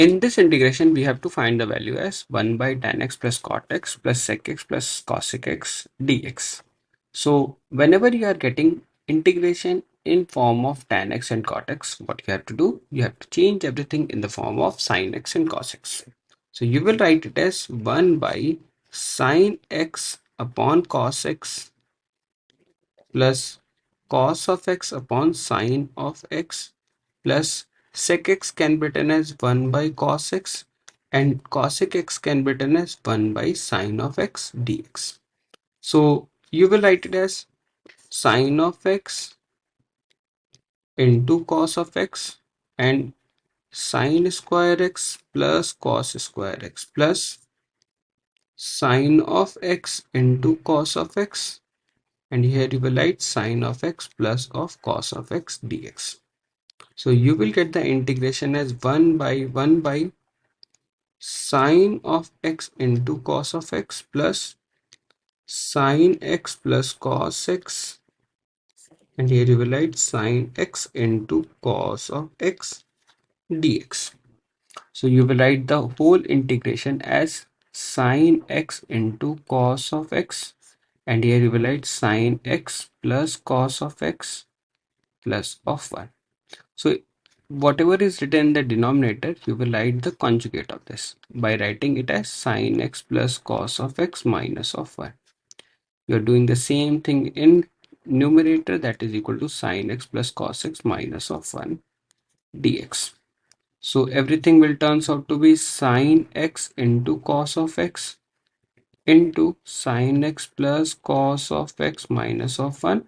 In this integration, we have to find the value as 1 by tan x plus cot x plus sec x plus cosec x dx. So whenever you are getting integration in form of tan x and cot x, what you have to do, you have to change everything in the form of sine x and cos x. So you will write it as 1 by sine x upon cos x plus cos of x upon sine of x plus sec x can be written as 1 by cos x and cosec x can be written as 1 by sine of x dx. So you will write it as sine of x into cos of x and sine square x plus cos square x plus sine of x into cos of x, and here you will write sine of x plus of cos of x dx. So you will get the integration as 1 by sine of x into cos of x plus sine x plus cos x, and here you will write sine x into cos of x dx. So you will write the whole integration as sine x into cos of x, and here you will write sine x plus cos of x plus of 1. So whatever is written in the denominator, you will write the conjugate of this by writing it as sine x plus cos of x minus of 1. You are doing the same thing in numerator, that is equal to sine x plus cos x minus of 1 dx. So everything will turns out to be sine x into cos of x into sine x plus cos of x minus of 1,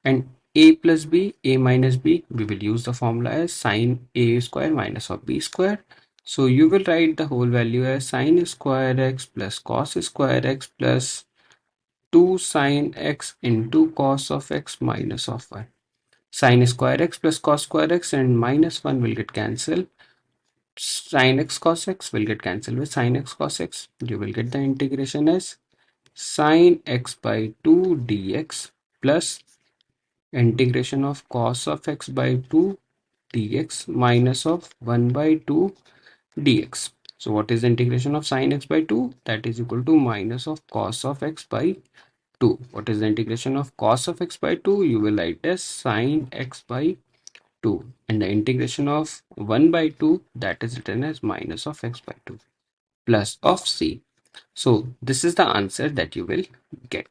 and a plus b, a minus b, we will use the formula as sine a square minus of b square. So you will write the whole value as sine square x plus cos square x plus 2 sine x into cos of x minus of 1. Sine square x plus cos square x and minus 1 will get cancelled. Sine x cos x will get cancelled with sine x cos x. You will get the integration as sine x by 2 dx plus integration of cos of x by 2 dx minus of 1 by 2 dx. So what is the integration of sine x by 2? That is equal to minus of cos of x by 2. What is the integration of cos of x by 2? You will write as sine x by 2, and the integration of 1 by 2, that is written as minus of x by 2 plus of c. So this is the answer that you will get.